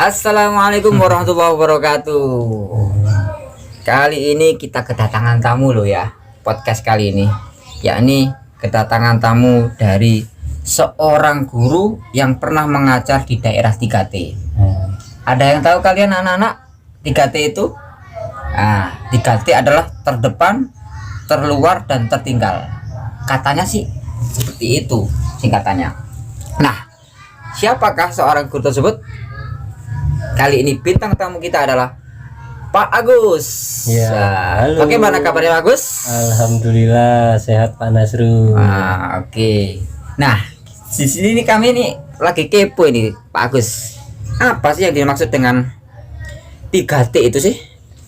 Assalamualaikum warahmatullahi wabarakatuh. Kali ini kita kedatangan tamu loh ya. Podcast kali ini yakni kedatangan tamu dari seorang guru yang pernah mengajar di daerah 3T. Ada yang tahu kalian anak-anak 3T itu? 3T adalah terdepan, terluar, dan tertinggal. Katanya sih seperti itu singkatannya. Nah, siapakah seorang guru tersebut? Kali ini bintang tamu kita adalah Pak Agus. Ya, halo. Bagaimana kabarnya Pak Agus? Alhamdulillah sehat Pak Nasrul. Oke. Nah, di sini nih kami nih lagi kepo ini Pak Agus. Apa sih yang dimaksud dengan 3T itu sih?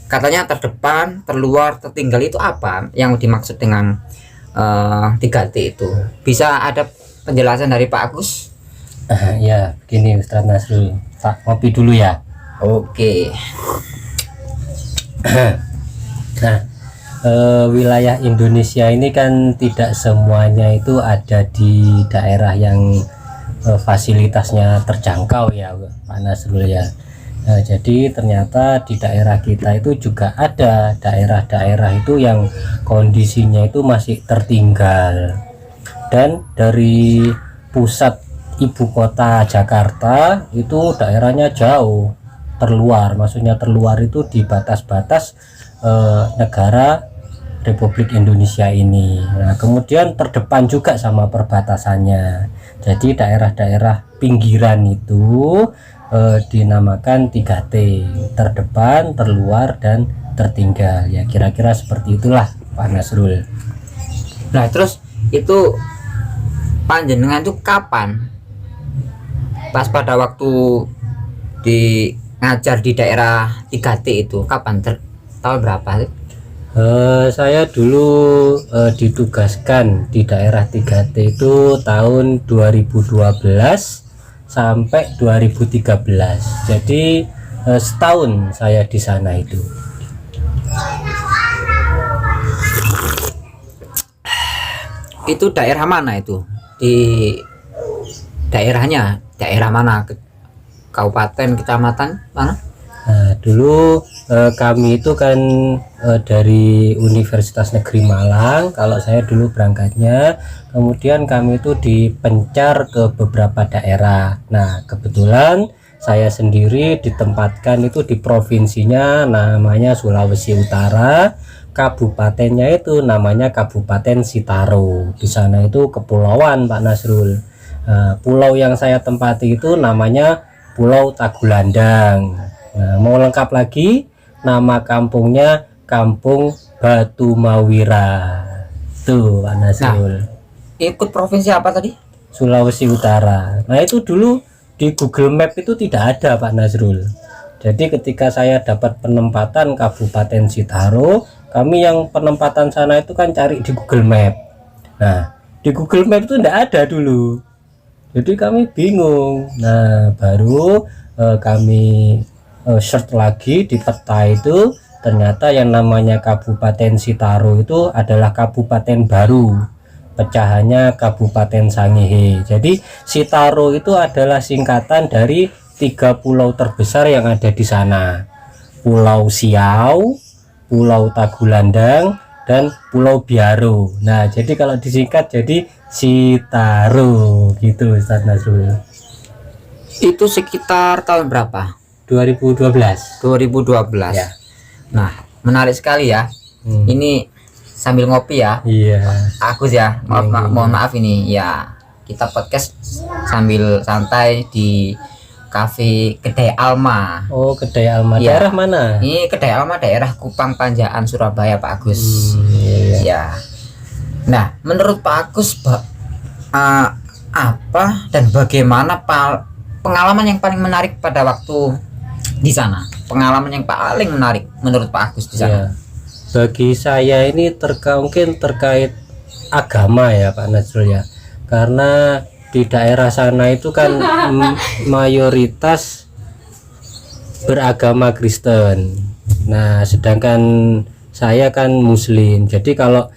Katanya terdepan, terluar, tertinggal itu apa yang dimaksud dengan 3T itu? Bisa ada penjelasan dari Pak Agus? Ya, begini Ustadz Nasrul. Pak, ngopi dulu ya. Oke. Nah, wilayah Indonesia ini kan tidak semuanya itu ada di daerah yang fasilitasnya terjangkau ya Pak Nasrul ya. Jadi ternyata di daerah kita itu juga ada daerah-daerah itu yang kondisinya itu masih tertinggal, dan dari pusat ibu kota Jakarta itu daerahnya jauh terluar, maksudnya terluar itu di batas-batas negara Republik Indonesia ini. Nah, kemudian terdepan juga sama perbatasannya. Jadi daerah-daerah pinggiran itu dinamakan 3T, terdepan, terluar, dan tertinggal. Ya kira-kira seperti itulah Pak Nasrul. Nah, terus itu panjenengan tuh kapan? Pas pada waktu ngajar di daerah 3T itu kapan? Tahun berapa? Saya dulu ditugaskan di daerah 3T itu tahun 2012 sampai 2013. Jadi setahun saya di sana itu. Itu daerah mana itu? Di daerahnya daerah mana? Kabupaten, kecamatan mana? Nah, dulu kami itu kan dari Universitas Negeri Malang. Kalau saya dulu berangkatnya, kemudian kami itu dipencar ke beberapa daerah. Nah, kebetulan saya sendiri ditempatkan itu di provinsinya namanya Sulawesi Utara, kabupatennya itu namanya Kabupaten Sitaro. Di sana itu kepulauan Pak Nasrul. Nah, pulau yang saya tempati itu namanya Pulau Tagulandang. Nah, mau lengkap lagi, nama kampungnya Kampung Batu Mawira. Tuh Pak Nasrul. Nah, ikut provinsi apa tadi? Sulawesi Utara. Nah, itu dulu di Google Map itu tidak ada Pak Nasrul. Jadi ketika saya dapat penempatan Kabupaten Sitaro, kami yang penempatan sana itu kan cari di Google Map. Nah, di Google Map itu tidak ada dulu. Jadi kami bingung. Nah, baru kami search lagi di peta itu, ternyata yang namanya Kabupaten Sitaro itu adalah kabupaten baru, pecahannya Kabupaten Sangihe. Jadi Sitaro itu adalah singkatan dari 3 pulau terbesar yang ada di sana: Pulau Siau, Pulau Tagulandang, dan Pulau Biaro. Nah, jadi kalau disingkat jadi Sitaro gitu Ustadz Nasrul. Itu sekitar tahun berapa? 2012. 2012 Ya. Nah, menarik sekali ya. Ini sambil ngopi ya. Iya. Agus ya, mohon maaf ini ya, kita podcast sambil santai di Cafe Kedai Alma. Oh, Kedai Alma. Ya. Daerah mana? Ini Kedai Alma daerah Kupang Panjaan Surabaya Pak Agus. Iya. Ya. Nah, menurut Pak Agus apa dan bagaimana pengalaman yang paling menarik pada waktu di sana? Pengalaman yang paling menarik menurut Pak Agus di sana? Ya. Bagi saya ini mungkin terkait agama ya Pak Nasrul ya. Karena di daerah sana itu kan mayoritas beragama Kristen. Nah, sedangkan saya kan Muslim. Jadi kalau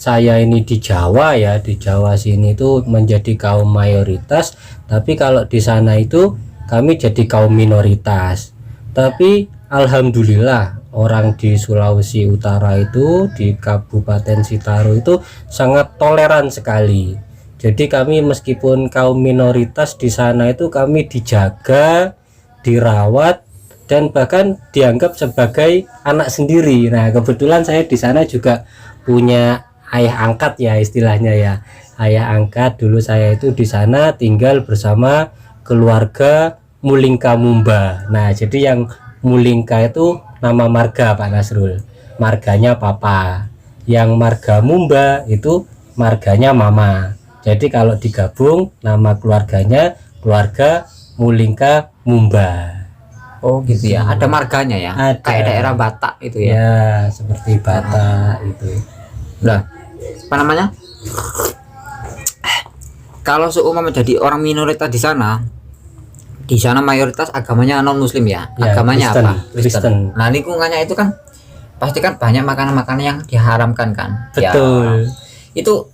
saya ini di Jawa ya, di Jawa sini itu menjadi kaum mayoritas, tapi kalau di sana itu kami jadi kaum minoritas. Tapi alhamdulillah orang di Sulawesi Utara itu, di Kabupaten Sitaro itu sangat toleran sekali. Jadi kami meskipun kaum minoritas di sana itu kami dijaga, dirawat, dan bahkan dianggap sebagai anak sendiri. Nah, kebetulan saya di sana juga punya ayah angkat ya istilahnya ya. Ayah angkat dulu saya itu di sana tinggal bersama keluarga Mulingka Mumba. Nah, jadi yang Mulingka itu nama marga Pak Nasrul. Marganya papa. Yang marga Mumba itu marganya mama. Jadi kalau digabung nama keluarganya keluarga Mulingka Mumba. Oh gitu ya, ada marganya ya, Ada. kayak daerah Batak itu ya. Ya, seperti Batak itu. Nah, apa namanya? Kalau seumpama menjadi orang minoritas di sana mayoritas agamanya non muslim ya. Ya, Agamanya Kristen, apa? Kristen. Nah, lingkungannya itu kan pasti kan banyak makanan-makanan yang diharamkan kan. Betul. Ya, itu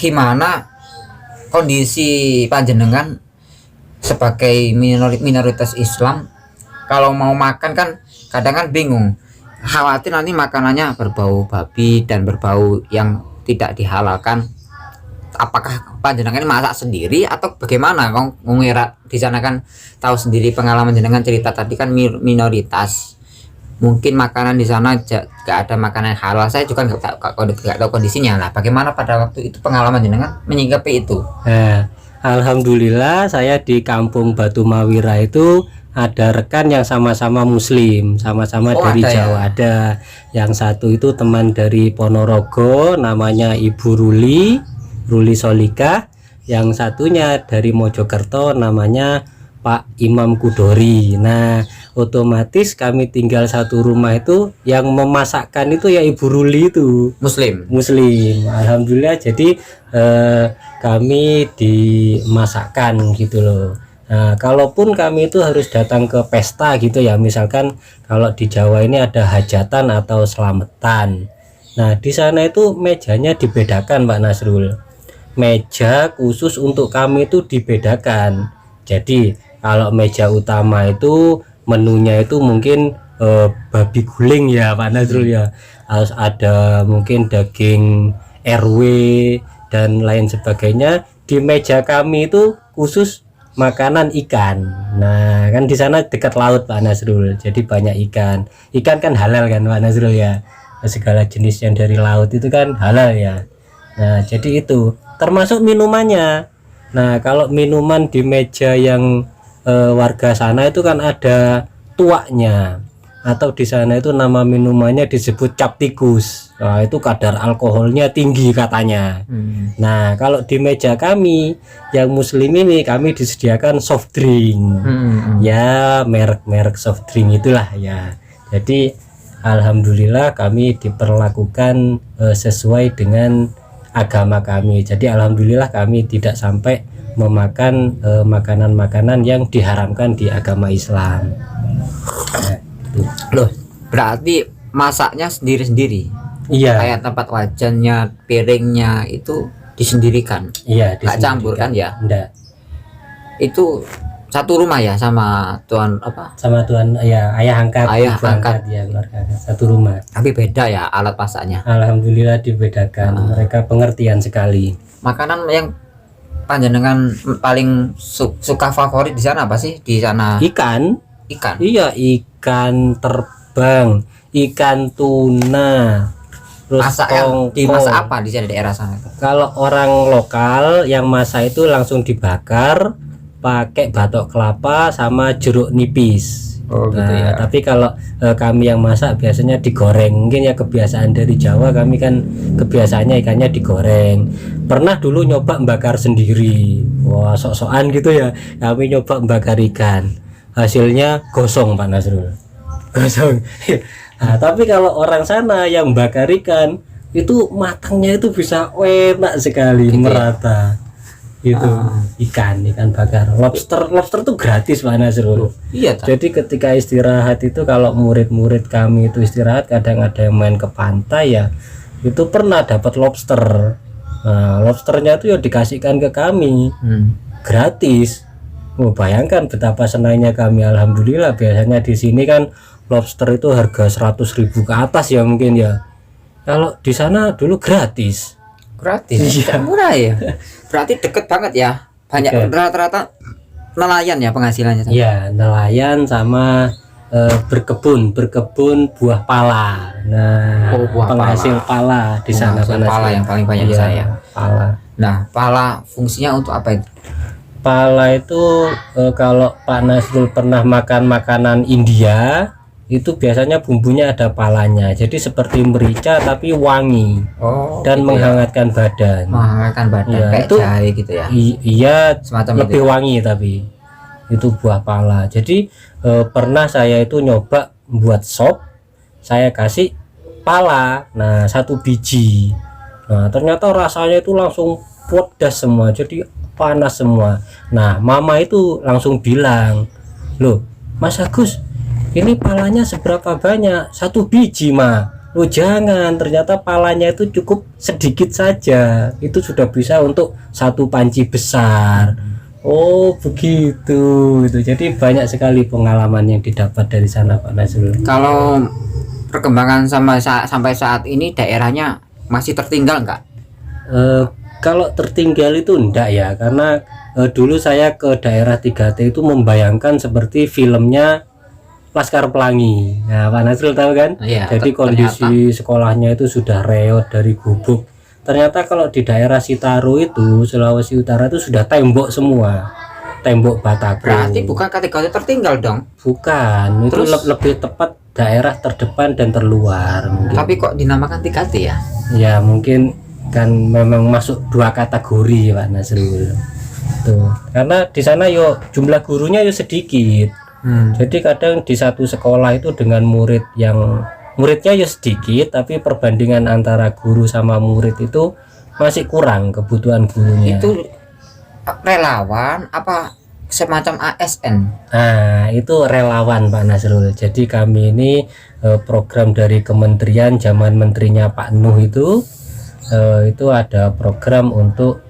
gimana kondisi panjenengan sebagai minoritas Islam kalau mau makan kan kadang kan bingung, khawatir nanti makanannya berbau babi dan berbau yang tidak dihalalkan. Apakah panjenengan ini masak sendiri atau bagaimana? Kau ngira di sana kan tahu sendiri pengalaman jenengan cerita tadi kan minoritas, mungkin makanan di sana gak ada makanan halal. Saya juga nggak tahu kondisinya lah. Bagaimana pada waktu itu pengalaman jenengan menyikapi itu? Alhamdulillah saya di kampung Batu Mawira itu ada rekan yang sama-sama muslim, sama-sama dari ada Jawa. ya? Ada yang satu itu teman dari Ponorogo, namanya Ibu Ruli Solika. Yang satunya dari Mojokerto, namanya Pak Imam Kudori. Nah, otomatis kami tinggal satu rumah itu, yang memasakkan itu ya Ibu Ruli itu Muslim. Alhamdulillah. Jadi kami dimasakkan gitu loh. Nah, kalaupun kami itu harus datang ke pesta gitu ya, misalkan kalau di Jawa ini ada hajatan atau selamatan. Nah, di sana itu mejanya dibedakan Pak Nasrul. Meja khusus untuk kami itu dibedakan. Jadi kalau meja utama itu menunya itu mungkin babi guling ya Pak Nasrul ya. Harus ada mungkin daging RW dan lain sebagainya. Di meja kami itu khusus makanan ikan. Nah, kan di sana dekat laut Pak Nasrul. Jadi banyak ikan. Ikan kan halal kan Pak Nasrul ya. Segala jenis yang dari laut itu kan halal ya. Nah, jadi itu termasuk minumannya. Nah, kalau minuman di meja yang warga sana itu kan ada tuaknya, atau di sana itu nama minumannya disebut cap tikus. Nah, itu kadar alkoholnya tinggi katanya. Nah, kalau di meja kami yang muslim ini kami disediakan soft drink. Ya, merek-merek soft drink itulah ya. Jadi alhamdulillah kami diperlakukan sesuai dengan agama kami. Jadi alhamdulillah kami tidak sampai memakan makanan-makanan yang diharamkan di agama Islam. Loh, berarti masaknya sendiri-sendiri. Iya. Kayak tempat wajannya, piringnya itu disendirikan. Iya, Nggak campur kan ya? Enggak. Itu satu rumah ya sama tuan apa? Sama tuan ya, ayah angkat, Ayah ibu angkat. ya, keluarga angkat. Satu rumah. Tapi beda ya alat masaknya. Alhamdulillah dibedakan. Mereka pengertian sekali. Makanan yang panjenengan paling suka favorit di sana apa sih? Di sana Ikan. ikan. Iya, ikan terbang, ikan tuna. Terus Masak yang tongkol. dimasak apa di sana daerah sana? Kalau orang lokal yang masak itu langsung dibakar pakai batok kelapa sama jeruk nipis. Oh, gitu ya. Tapi kalau kami yang masak biasanya digoreng. Mungkin ya kebiasaan dari Jawa, kami kan kebiasaannya ikannya digoreng. Pernah dulu nyoba bakar sendiri. Wah, sok-sokan gitu ya. Kami nyoba bakar ikan. Hasilnya gosong Pak Nasrul. Gosong. Nah, tapi kalau orang sana yang bakar ikan itu matangnya itu bisa enak sekali, gitu merata. Itu ikan bakar. Lobster tuh gratis Pak Nasrul. Iya. Jadi ketika istirahat itu kalau murid-murid kami itu istirahat, kadang ada yang main ke pantai ya, itu pernah dapat lobster. Nah, lobsternya itu ya dikasihkan ke kami gratis. Oh, bayangkan betapa senangnya kami. Alhamdulillah, biasanya di sini kan lobster itu harga 100.000 ke atas ya mungkin ya. Kalau di sana dulu gratis. Gratis. Iya. Murah ya. Berarti deket banget ya. Banyak Oke. rata-rata nelayan ya penghasilannya. Ya, nelayan sama berkebun buah pala. Nah, Oh, buah penghasil pala di sana Penghasil pala yang paling banyak di Iya, sana ya. Pala. Nah, pala fungsinya untuk apa itu? Pala itu kalau Pak Nasrul pernah makan makanan India, itu biasanya bumbunya ada palanya. Jadi seperti merica tapi wangi Oh, dan gitu ya. menghangatkan badan. Menghangatkan badan Iya, kayak itu jahe gitu ya. Iya, Semacam lebih itu. wangi tapi itu buah pala. Jadi pernah saya itu nyoba buat sop, saya kasih pala, nah 1 biji. Nah ternyata rasanya itu langsung pedas semua, jadi panas semua. Nah mama itu langsung bilang, loh Mas Agus, ini palanya seberapa banyak? 1 biji mah. Loh jangan, ternyata palanya itu cukup sedikit saja, itu sudah bisa untuk 1 panci besar. Oh begitu itu. Jadi banyak sekali pengalaman yang didapat dari sana Pak Nasrul. Kalau perkembangan sampai saat ini daerahnya masih tertinggal nggak? Eh, kalau tertinggal itu enggak ya, karena dulu saya ke daerah 3T itu membayangkan seperti filmnya Laskar Pelangi. Nah Pak Nasrul tahu kan? Iya, Jadi kondisi sekolahnya itu sudah reot dari gubuk. Ternyata kalau di daerah Sitaro itu Sulawesi Utara itu sudah tembok semua, tembok batako. Berarti bukan kategori tertinggal dong. Bukan, itu Terus? lebih tepat daerah terdepan dan terluar mungkin. Tapi kok dinamakan 3T ya? Ya mungkin kan memang masuk 2 kategori Pak Nasrul. Tuh, karena di sana yo jumlah gurunya yo sedikit. Jadi kadang di satu sekolah itu dengan muridnya ya sedikit, tapi perbandingan antara guru sama murid itu masih kurang kebutuhan gurunya. Itu relawan apa semacam ASN? Nah itu relawan Pak Nasrul. Jadi kami ini program dari kementerian zaman menterinya Pak Nuh itu ada program untuk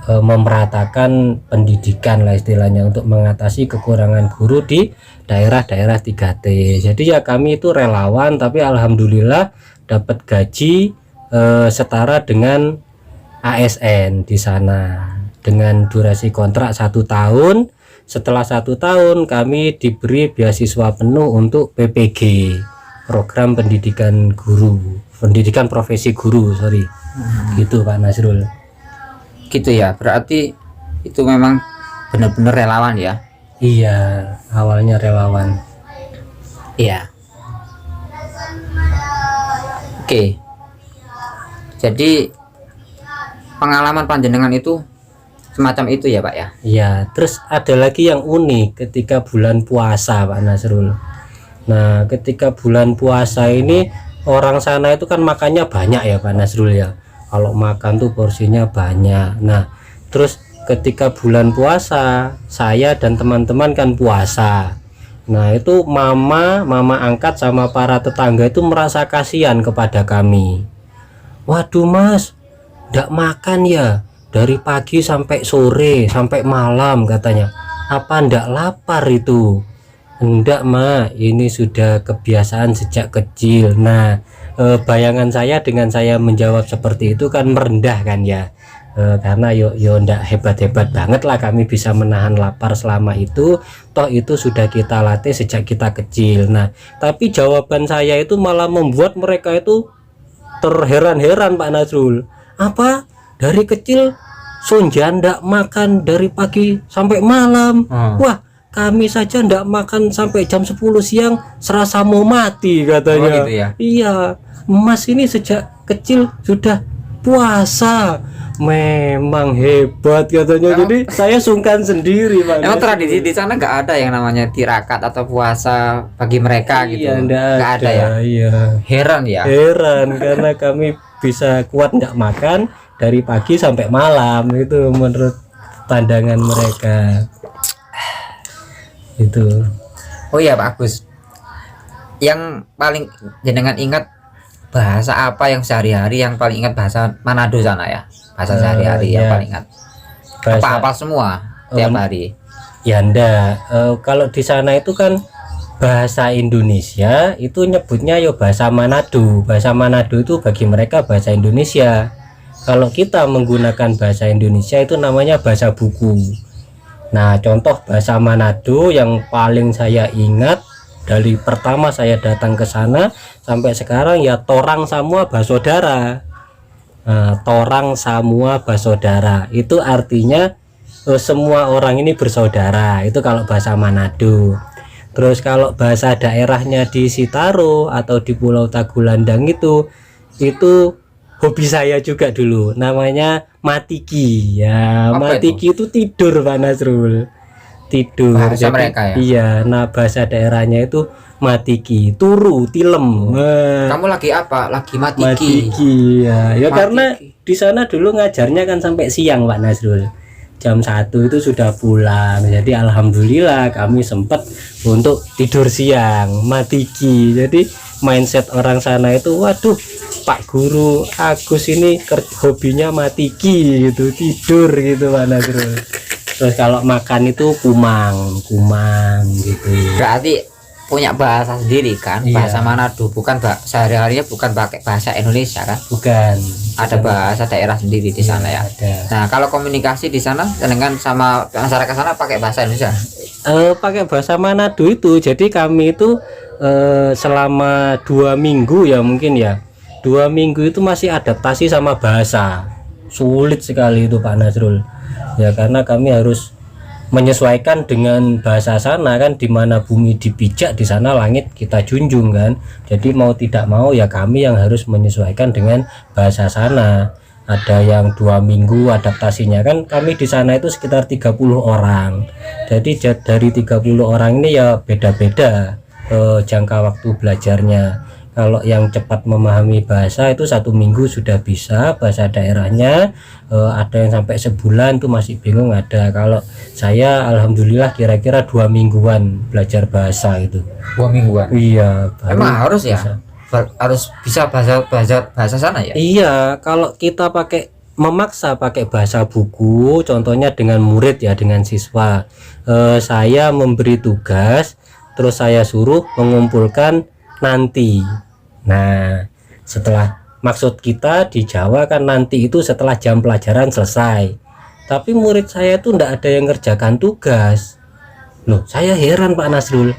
memeratakan pendidikan lah istilahnya, untuk mengatasi kekurangan guru di daerah-daerah 3T. Jadi ya kami itu relawan, tapi alhamdulillah dapat gaji setara dengan ASN di sana dengan durasi kontrak 1 tahun. Setelah 1 tahun kami diberi beasiswa penuh untuk PPG, program pendidikan guru, pendidikan profesi guru, gitu Pak Nasrul. Gitu ya, berarti itu memang benar-benar relawan ya? Iya, awalnya relawan. Iya. Oke. Jadi pengalaman panjenengan itu semacam itu ya Pak ya? Iya, terus ada lagi yang unik ketika bulan puasa Pak Nasrul. Nah, ketika bulan puasa ini orang sana itu kan makannya banyak ya Pak Nasrul ya. Kalau makan tuh porsinya banyak. Nah terus ketika bulan puasa saya dan teman-teman kan puasa. Nah itu mama angkat sama para tetangga itu merasa kasihan kepada kami. Waduh mas, ndak makan ya dari pagi sampai sore sampai malam katanya. Apa ndak lapar itu? Enggak ma, ini sudah kebiasaan sejak kecil. Nah bayangan saya dengan saya menjawab seperti itu kan merendah kan ya, karena yo ndak hebat-hebat banget lah kami bisa menahan lapar selama itu, toh itu sudah kita latih sejak kita kecil. Nah tapi jawaban saya itu malah membuat mereka itu terheran-heran Pak Nasrul. Apa dari kecil Sonja ndak makan dari pagi sampai malam? Wah kami saja ndak makan sampai jam 10 siang serasa mau mati katanya. Oh, gitu ya? Iya, Mas ini sejak kecil sudah puasa, memang hebat katanya. Jadi saya sungkan sendiri Pak. Emang tradisi di sana nggak ada yang namanya tirakat atau puasa bagi mereka gitu? Iya, Nggak ada ya? Iya. Heran ya? Heran karena kami bisa kuat nggak makan dari pagi sampai malam, itu menurut pandangan mereka. Itu. Oh iya Pak Agus, yang paling jenengan ingat bahasa apa yang sehari-hari, yang paling ingat bahasa Manado sana ya? Bahasa sehari-hari yang ya. paling ingat. Apa semua tiap hari? Ya ndak, kalau di sana itu kan bahasa Indonesia itu nyebutnya ya bahasa Manado. Bahasa Manado itu bagi mereka bahasa Indonesia. Kalau kita menggunakan bahasa Indonesia itu namanya bahasa buku. Nah, contoh bahasa Manado yang paling saya ingat dari pertama saya datang ke sana sampai sekarang ya torang semua basodara. Nah, torang semua basodara itu artinya semua orang ini bersaudara. Itu kalau bahasa Manado. Terus kalau bahasa daerahnya di Sitaro atau di Pulau Tagulandang itu hobi saya juga dulu, namanya matiki ya. Apa Matiki itu tidur Pak Nasrul, tidur. Bahasa Jadi, mereka ya? iya, nah bahasa daerahnya itu matiki, turu, tilem. Nah, Kamu lagi apa? Lagi matiki. matiki ya, ya Matiki. karena di sana dulu ngajarnya kan sampai siang Pak Nasrul, jam 1 itu sudah pulang. Jadi alhamdulillah kami sempat untuk tidur siang matiki. Jadi mindset orang sana itu, waduh Pak Guru Agus ini hobinya matiki gitu, tidur gitu Pak Nasrul. Terus kalau makan itu kumang gitu. Berarti punya bahasa sendiri kan? Iya. Bahasa Manado, bukan sehari-harinya bukan pakai bahasa Indonesia kan? Bukan. Ada bahasa daerah sendiri di sana ya. Ada. Nah, kalau komunikasi di sana dengan sama masyarakat sana pakai bahasa Indonesia. Pakai bahasa Manado itu. Jadi kami itu selama 2 minggu ya mungkin ya. 2 minggu itu masih adaptasi sama bahasa. Sulit sekali itu Pak Nasrul. Ya karena kami harus menyesuaikan dengan bahasa sana kan, di mana bumi dipijak di sana langit kita junjung kan. Jadi mau tidak mau ya kami yang harus menyesuaikan dengan bahasa sana. Ada yang 2 minggu adaptasinya kan, kami di sana itu sekitar 30 orang. Jadi dari 30 orang ini ya beda-beda jangka waktu belajarnya. Kalau yang cepat memahami bahasa itu 1 minggu sudah bisa bahasa daerahnya, ada yang sampai sebulan tuh masih bingung ada. Kalau saya alhamdulillah kira-kira 2 mingguan belajar bahasa itu. 2 mingguan. Iya, baru Emang harus ya? bisa. Harus bisa bahasa sana ya? Iya, kalau kita memaksa pakai bahasa buku, contohnya dengan murid ya, dengan siswa, saya memberi tugas, terus saya suruh mengumpulkan nanti. Nah, setelah maksud kita di Jawa kan nanti itu setelah jam pelajaran selesai. Tapi murid saya itu enggak ada yang ngerjakan tugas. Loh, saya heran Pak Nasrul.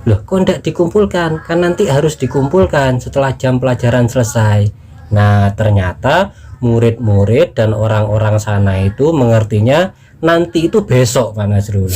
Loh, kok enggak dikumpulkan? Kan nanti harus dikumpulkan setelah jam pelajaran selesai. Nah, ternyata murid-murid dan orang-orang sana itu mengertinya nanti itu besok Pak Nasrul.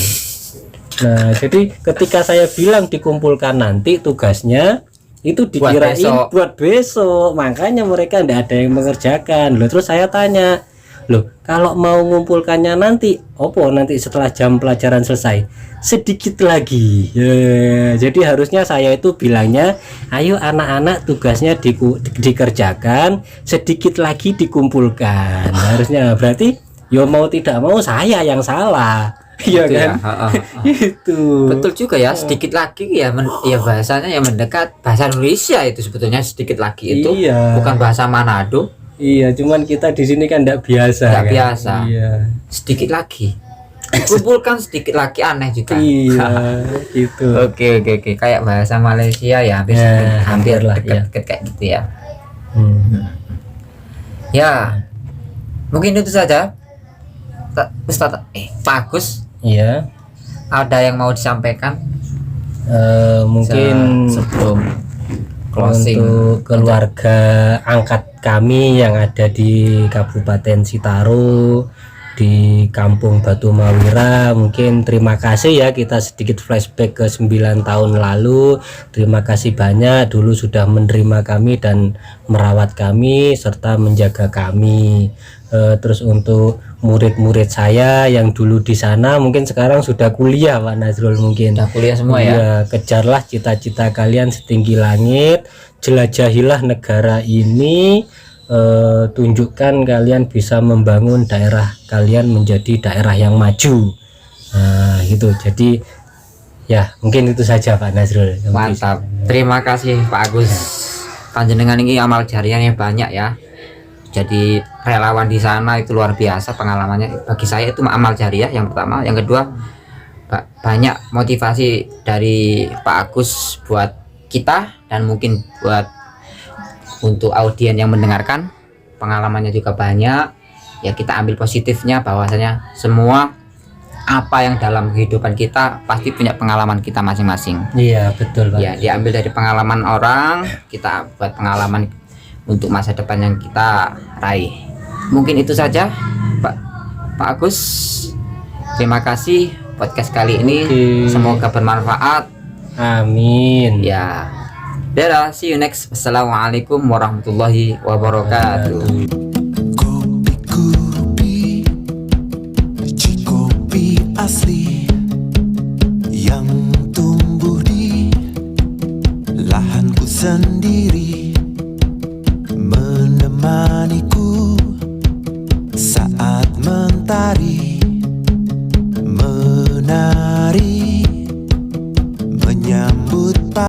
Nah, jadi ketika saya bilang dikumpulkan nanti tugasnya itu dikirain buat besok, makanya mereka tidak ada yang mengerjakan. Loh, terus saya tanya, loh kalau mau ngumpulkannya nanti, opo nanti setelah jam pelajaran selesai? Sedikit lagi ya, jadi harusnya saya itu bilangnya, ayo anak-anak tugasnya dikerjakan, sedikit lagi dikumpulkan. Harusnya berarti yo mau tidak mau saya yang salah. Iya kan ya? itu Betul juga ya, sedikit lagi ya, ya bahasanya yang mendekat bahasa Indonesia itu sebetulnya sedikit lagi itu. Iya. Bukan bahasa Manado. Iya, cuman kita di sini kan tidak biasa. Nggak kan? biasa. Iya. Sedikit lagi kumpulkan, sedikit lagi aneh juga. Iya, gitu. Oke, kayak bahasa Malaysia ya, hampir Ya, hampir lah, deket kayak gitu ya. Hmm. Ya, mungkin itu saja. Ustaz, Pak Agus, Iya. ada yang mau disampaikan Mungkin sebelum closing untuk keluarga angkat kami yang ada di Kabupaten Sitaro, di Kampung Batu Mawira, mungkin terima kasih ya, kita sedikit flashback ke 9 tahun lalu. Terima kasih banyak dulu sudah menerima kami dan merawat kami serta menjaga kami. Terus untuk murid-murid saya yang dulu di sana mungkin sekarang sudah kuliah Pak Nasrul, mungkin udah kuliah semua ya. Iya, kejarlah cita-cita kalian setinggi langit, jelajahilah negara ini, tunjukkan kalian bisa membangun daerah kalian menjadi daerah yang maju. Nah, gitu. Jadi ya mungkin itu saja Pak Nasrul. Mantap. Terima kasih Pak Agus. Panjenengan ini amal jariahnya banyak ya. Jadi relawan di sana itu luar biasa pengalamannya. Bagi saya itu amal jariah yang pertama, yang kedua banyak motivasi dari Pak Agus buat kita dan mungkin buat untuk audiens yang mendengarkan. Pengalamannya juga banyak ya, kita ambil positifnya bahwasanya semua apa yang dalam kehidupan kita pasti punya pengalaman kita masing-masing. Iya betul Pak. Ya, diambil dari pengalaman orang, kita buat pengalaman untuk masa depan yang kita raih. Mungkin itu saja Pak Agus. Terima kasih podcast kali ini. Semoga bermanfaat. Amin. Ya. Dadah, see you next. Wassalamualaikum warahmatullahi wabarakatuh. Kopi asli yang tumbuh di lahanku sendiri, menemaniku saat mentari